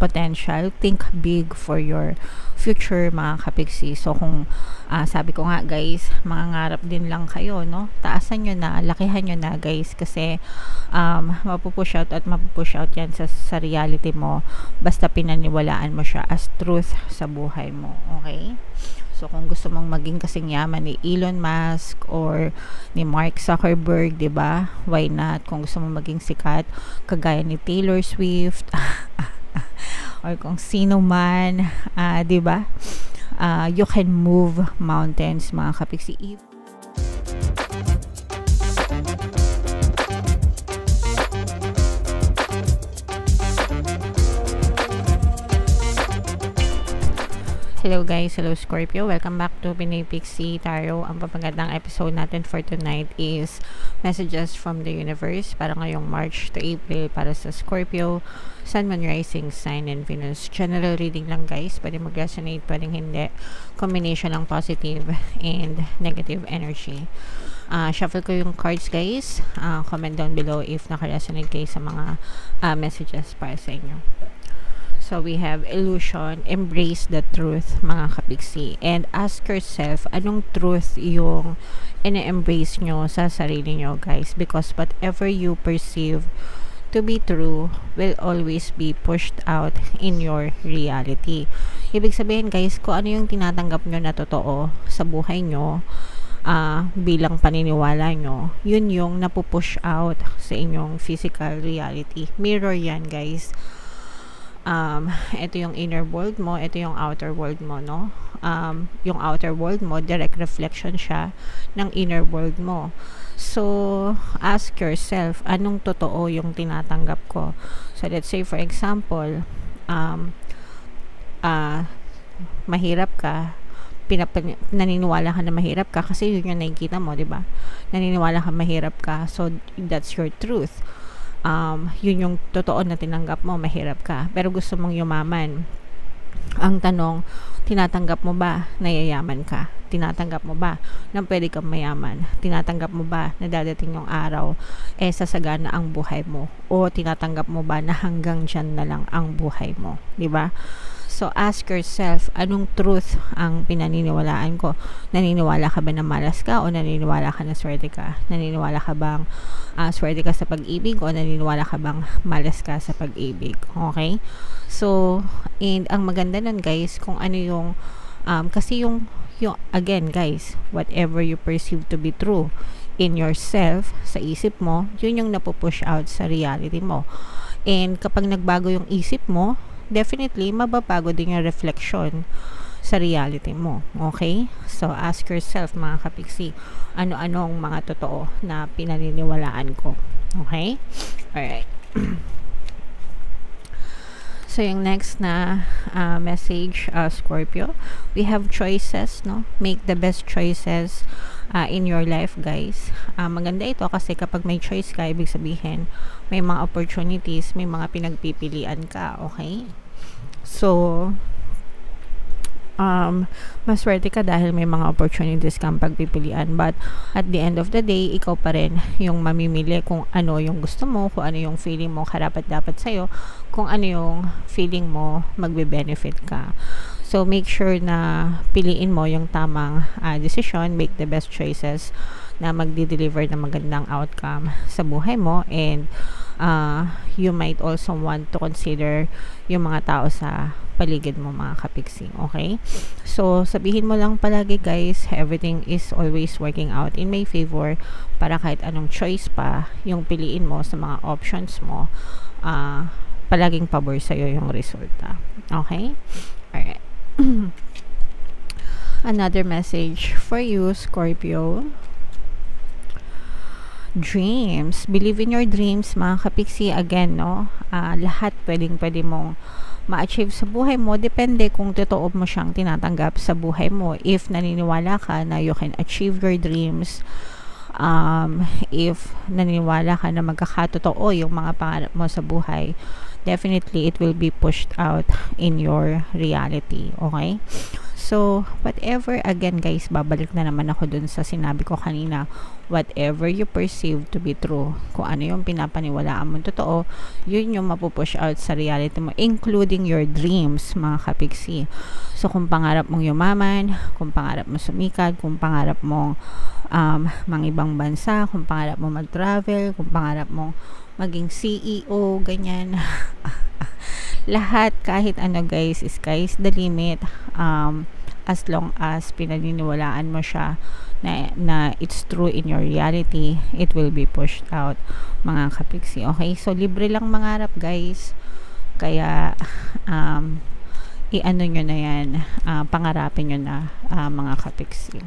potential. Think big for your future, mga kapiksi. So kung sabi ko nga guys, mangangarap din lang kayo, no? Taasan nyo na, lakihan nyo na guys, kasi mapupush out at mapupush out yan sa reality mo, basta pinaniwalaan mo siya as truth sa buhay mo. Okay? So kung gusto mong maging kasing yaman ni Elon Musk or ni Mark Zuckerberg, 'di ba? Why not? Kung gusto mong maging sikat kagaya ni Taylor Swift or kung sino man, 'di ba? You can move mountains, mga kapiksi. Hello guys, hello Scorpio, welcome back to Pinoy Pixie Tarot. Ang papagandang episode natin for tonight is messages from the universe para ngayong March to April para sa Scorpio, Sun, Moon, Rising, Sign, and Venus. General reading lang guys, pwede mag-resonate, pwedeng hindi. Combination ng positive and negative energy. Shuffle ko yung cards guys. Comment down below if naka-resonate kayo sa mga messages para sa inyo. So we have illusion, embrace the truth, mga kapiksi, and ask yourself anong truth yung ina-embrace nyo sa sarili nyo guys, because whatever you perceive to be true will always be pushed out in your reality. Ibig sabihin guys, kung ano yung tinatanggap nyo na totoo sa buhay nyo, bilang paniniwala nyo, yun yung napupush out sa inyong physical reality. Mirror yan guys. Ito yung inner world mo, ito yung outer world mo, no? Yung outer world mo, direct reflection siya ng inner world mo. So, ask yourself, anong totoo yung tinatanggap ko? So, let's say, for example, mahirap ka, naniniwala ka na mahirap ka kasi yun yung nakikita mo, di ba? Naniniwala ka mahirap ka, so that's your truth. Yun yung totoo na tinanggap mo, mahirap ka, pero gusto mong yumaman. Ang tanong, tinatanggap mo ba na yayaman ka? Tinatanggap mo ba na pwede kang mayaman? Tinatanggap mo ba na dadating yung araw sasagana ang buhay mo? O tinatanggap mo ba na hanggang dyan na lang ang buhay mo? Diba? So ask yourself, anong truth ang pinaniniwalaan ko? Naniniwala ka ba na malas ka o naniniwala ka na swerte ka? Naniniwala ka bang swerte ka sa pag-ibig o naniniwala ka bang malas ka sa pag-ibig? Okay? So, and ang maganda nun guys, kung ano yung kasi yung again guys, whatever you perceive to be true in yourself, sa isip mo, yun yung napupush out sa reality mo. And kapag nagbago yung isip mo, definitely mababago din yung reflection sa reality mo. Okay? So ask yourself, mga kapiksi, ano-ano ang mga totoo na pinaniniwalaan ko. Okay? Alright. So yung next na message, Scorpio, we have choices, no? Make the best choices in your life guys. Maganda ito kasi kapag may choice ka, ibig sabihin may mga opportunities, may mga pinagpipilian ka. Okay? So maswerte ka dahil may mga opportunities kang pagpipilian, but at the end of the day, ikaw pa rin yung mamimili kung ano yung gusto mo, kung ano yung feeling mo karapat-dapat sa'yo, kung ano yung feeling mo magbe-benefit ka. So make sure na piliin mo yung tamang decision, make the best choices na magdi-deliver ng magandang outcome sa buhay mo. And you might also want to consider yung mga tao sa paligid mo, mga kapiksi. Okay? So sabihin mo lang palagi guys, everything is always working out in my favor, para kahit anong choice pa yung piliin mo sa mga options mo, palaging pabor sa'yo yung resulta. Okay? Alright. Another message for you, Scorpio. Dreams. Believe in your dreams, mga kapiksi. Again, no? Lahat pwede mong ma-achieve sa buhay mo, depende kung totoo mo siyang tinatanggap sa buhay mo. If naniniwala ka na you can achieve your dreams, if naniniwala ka na magkakatotoo yung mga pangarap mo sa buhay, definitely it will be pushed out in your reality. Okay? So, whatever, again guys, babalik na naman ako dun sa sinabi ko kanina, whatever you perceive to be true, kung ano yung pinapaniwalaan mo totoo, yun yung mapupush out sa reality mo, including your dreams, mga kapiksi. So, kung pangarap mong yumaman, kung pangarap mo sumikat, kung pangarap mong mga ibang bansa, kung pangarap mo mag-travel, kung pangarap mong maging CEO, ganyan. Lahat, kahit ano guys, sky is the limit. As long as pinaniniwalaan mo siya na it's true in your reality, it will be pushed out, mga kapiksi. Okay, so libre lang mangarap guys, kaya i-ano nyo na yan, pangarapin nyo na, mga kapiksi.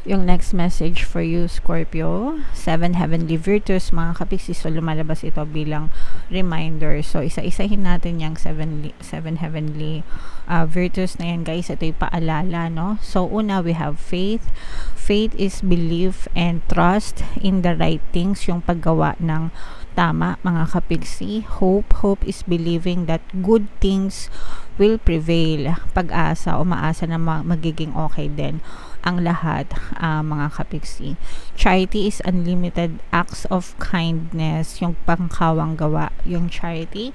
Yung next message for you, Scorpio, 7 heavenly virtues, mga kapiksi. So, lumalabas ito bilang reminder. So, isa-isahin natin yung 7 heavenly virtues na yan, guys. Ito yung paalala, no? So, una, we have faith. Faith is belief and trust in the right things, yung paggawa ng tama, mga kapiksi. Hope is believing that good things will prevail. Pag-asa, umaasa na magiging okay din ang lahat, mga kapiksi. Charity is unlimited acts of kindness, yung pangkawang gawa, yung charity.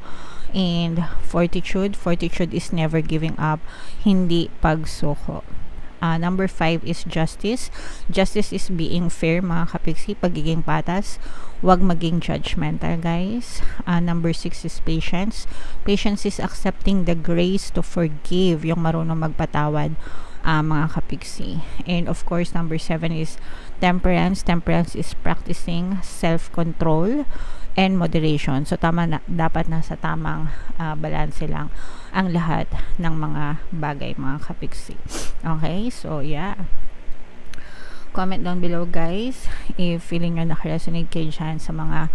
And fortitude is never giving up, hindi pagsuko. Number 5 is justice. Justice is being fair, mga kapiksi, pagiging patas, wag maging judgmental, guys. Number 6 is patience. Patience is accepting the grace to forgive, yung marunong magpatawad, mga kapiksi. And of course, number 7 is temperance. Temperance is practicing self-control and moderation. So, dapat nasa tamang balanse lang ang lahat ng mga bagay, mga kapiksi. Okay, so yeah. Comment down below, guys, if feeling nyo nakaresonate kayo dyan sa mga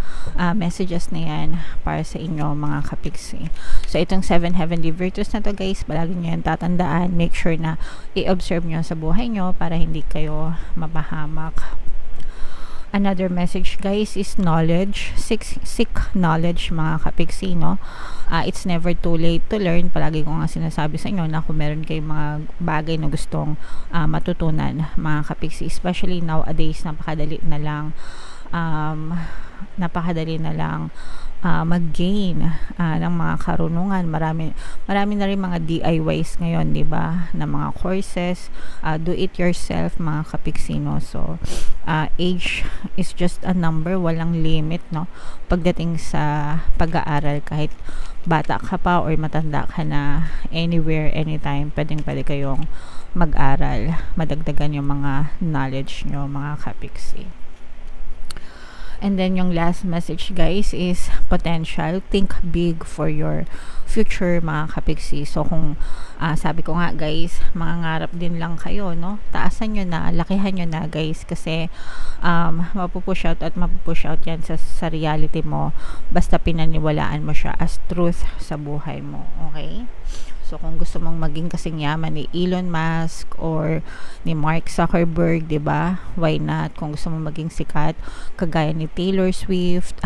messages na yan para sa inyo, mga kapiksi. So, itong 7 heavenly virtues na to, guys, palagi nyo yan tatandaan. Make sure na i-observe nyo sa buhay nyo para hindi kayo mapahamak. Another message, guys, is knowledge. Seek knowledge, mga kapiksi, no? It's never too late to learn. Palagi ko nga sinasabi sa inyo na kung meron kayong mga bagay na gustong matutunan, mga kapiksi, especially nowadays, napakadali na lang mag-gain ng mga karunungan. Marami na rin mga DIYs ngayon, di ba, na mga courses, do it yourself, mga kapiksi, no? So, age is just a number, walang limit, no? Pagdating sa pag-aaral, kahit bata ka pa or matanda ka na, anywhere, anytime, pwede kayong mag-aral, madagdagan yung mga knowledge nyo, mga kapiksi. And then yung last message, guys, is potential. Think big for your future, mga kapiksi. So kung sabi ko nga, guys, mangangarap din lang kayo, no? Taasan nyo na, lakihan nyo na, guys, kasi mapupush out yan sa reality mo, basta pinaniwalaan mo siya as truth sa buhay mo. Okay? So, kung gusto mong maging kasing yaman ni Elon Musk or ni Mark Zuckerberg, 'di ba? Why not? Kung gusto mong maging sikat, kagaya ni Taylor Swift,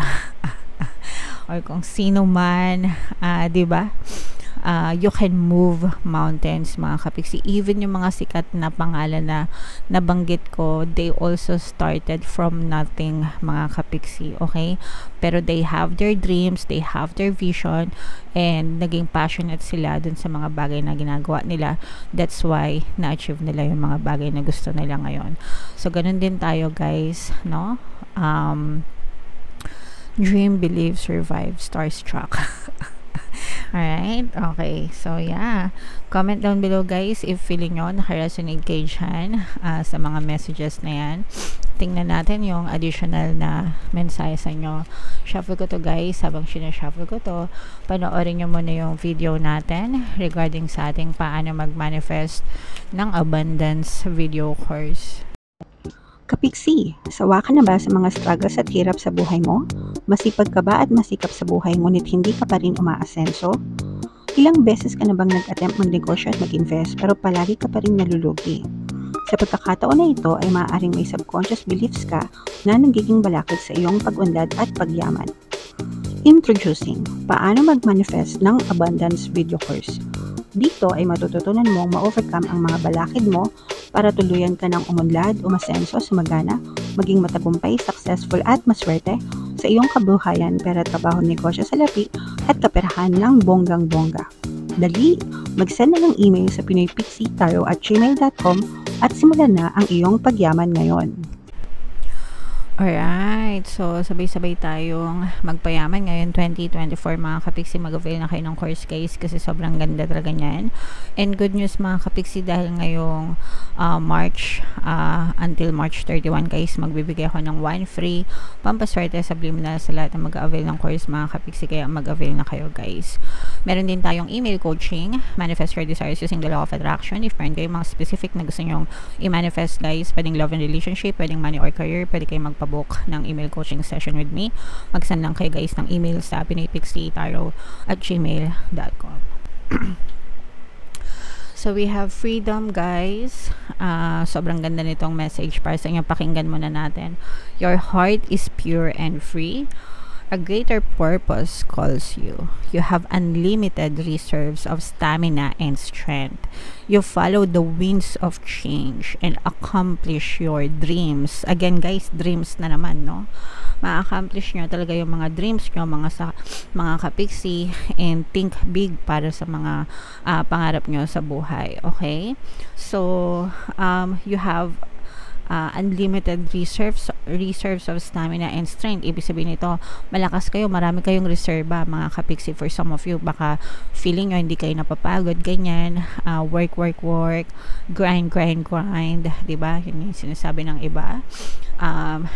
or kung sino man, 'di ba? You can move mountains, mga kapiksi. Even yung mga sikat na pangalan na nabanggit ko, they also started from nothing, mga kapiksi, okay? Pero they have their dreams, they have their vision, and naging passionate sila dun sa mga bagay na ginagawa nila. That's why na-achieve nila yung mga bagay na gusto nila ngayon. So, ganun din tayo, guys, no? Dream, believe, survive, starstruck. Alright, okay. So, yeah. Comment down below, guys, if feeling nyo nakaresonate kayo dyan sa mga messages na yan. Tingnan natin yung additional na mensahe sa inyo. Shuffle ko to, guys. Habang sinashuffle ko to, panoorin nyo muna yung video natin regarding sa ating paano mag-manifest ng abundance video course. Kapiksi, sawa ka na ba sa mga struggles at hirap sa buhay mo? Masipag ka ba at masikap sa buhay ngunit hindi ka pa rin umaasenso? Ilang beses ka na bang nag-attempt magnegosyo at mag-invest pero palagi ka pa rin nalulugi? Sa pagkakataon na ito ay maaaring may subconscious beliefs ka na nagiging balakid sa iyong pag-unlad at pagyaman. Introducing, paano mag-manifest ng abundance video course. Dito ay matututunan mong ma-overcome ang mga balakid mo para tuluyan ka ng umunlad, umasenso, sumagana, maging matagumpay, successful at maswerte sa iyong kabuhayan, pera, trabaho, negosyo, salapi at kaperahan ng bonggang-bongga. Dali, mag-send na ng email sa pinoypixietaro@gmail.com at simulan na ang iyong pagyaman ngayon. Alright, so sabay-sabay tayong magpayaman ngayon 2024 mga kapiksi. Mag-avail na kayo ng course guys kasi sobrang ganda talaga niyan. And good news mga kapiksi, dahil ngayong March until March 31 guys, magbibigay ako ng 1 free pampaswerte subliminal sa lahat na mag-avail ng course mga kapiksi, kaya mag-avail na kayo guys. Meron din tayong email coaching, manifest your desires using the law of attraction. If meron kayong mga specific na gusto nyong i-manifest guys, pwedeng love and relationship, pwedeng money or career, pwede kayong magpabook ng email coaching session with me. Mag-send lang kayo guys ng email sa pinoypixietaro@gmail.com. So we have freedom guys. Sobrang ganda nitong message para sa inyo. Pakinggan muna natin. Your heart is pure and free. A greater purpose calls you. You have unlimited reserves of stamina and strength. You follow the winds of change and accomplish your dreams. Again guys, dreams na naman, no? Ma-accomplish nyo talaga yung mga dreams nyo, mga kapiksi, and think big para sa mga pangarap nyo sa buhay. Okay? So, you have unlimited reserves of stamina and strength. Ibig sabihin nito, malakas kayo, marami kayong reserva mga kapiksi. For some of you, baka feeling nyo hindi kayo napapagod, ganyan, work, grind, diba? Yun yung sinasabi ng iba.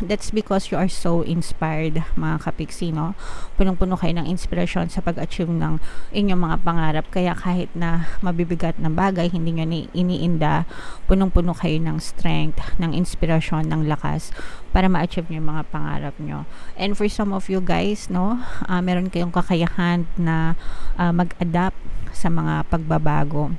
That's because you are so inspired mga kapiksi, no? Punong-puno kayo ng inspirasyon sa pag-achieve ng inyong mga pangarap, kaya kahit na mabibigat na bagay, hindi nyo iniinda, punong-puno kayo ng strength, ng inspirasyon, ng lakas para ma-achieve nyo yung mga pangarap nyo. And for some of you guys, no, meron kayong kakayahan na mag-adapt sa mga pagbabago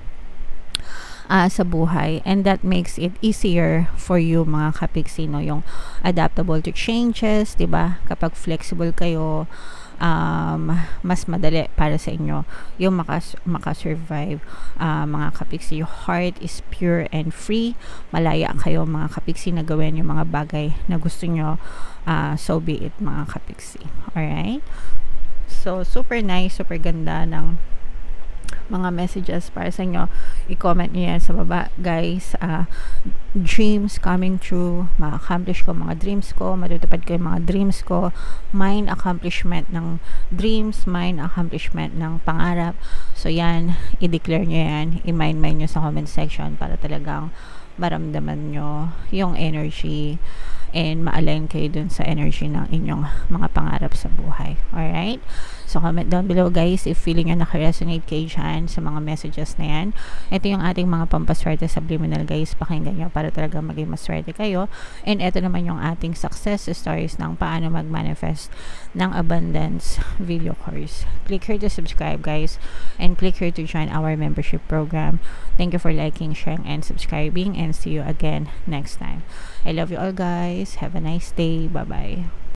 sa buhay, and that makes it easier for you mga kapiksi, no? Yung adaptable to changes, diba? Kapag flexible kayo, mas madali para sa inyo yung makasurvive mga kapiksi. Your heart is pure and free. Malaya kayo mga kapiksi na gawin yung mga bagay na gusto nyo, so be it mga kapiksi. Alright? So, super nice, super ganda ng mga messages para sa inyo. I-comment nyo yan sa baba guys. Dreams coming true, ma-accomplish ko mga dreams ko, matutupad ko yung mga dreams ko, mind accomplishment ng dreams, mind accomplishment ng pangarap. So yan, i-declare nyo yan, i-mind nyo sa comment section para talagang maramdaman nyo yung energy and ma-align kayo dun sa energy ng inyong mga pangarap sa buhay. Alright? So, comment down below guys if feeling nyo naka-resonate kayo dyan sa mga messages na yan. Ito yung ating mga pampaswerte subliminal guys. Pakinggan nyo para talaga maging maswerte kayo. And ito naman yung ating success stories ng paano mag-manifest ng abundance video course. Click here to subscribe guys. And click here to join our membership program. Thank you for liking, sharing, and subscribing. And see you again next time. I love you all guys. Have a nice day. Bye-bye.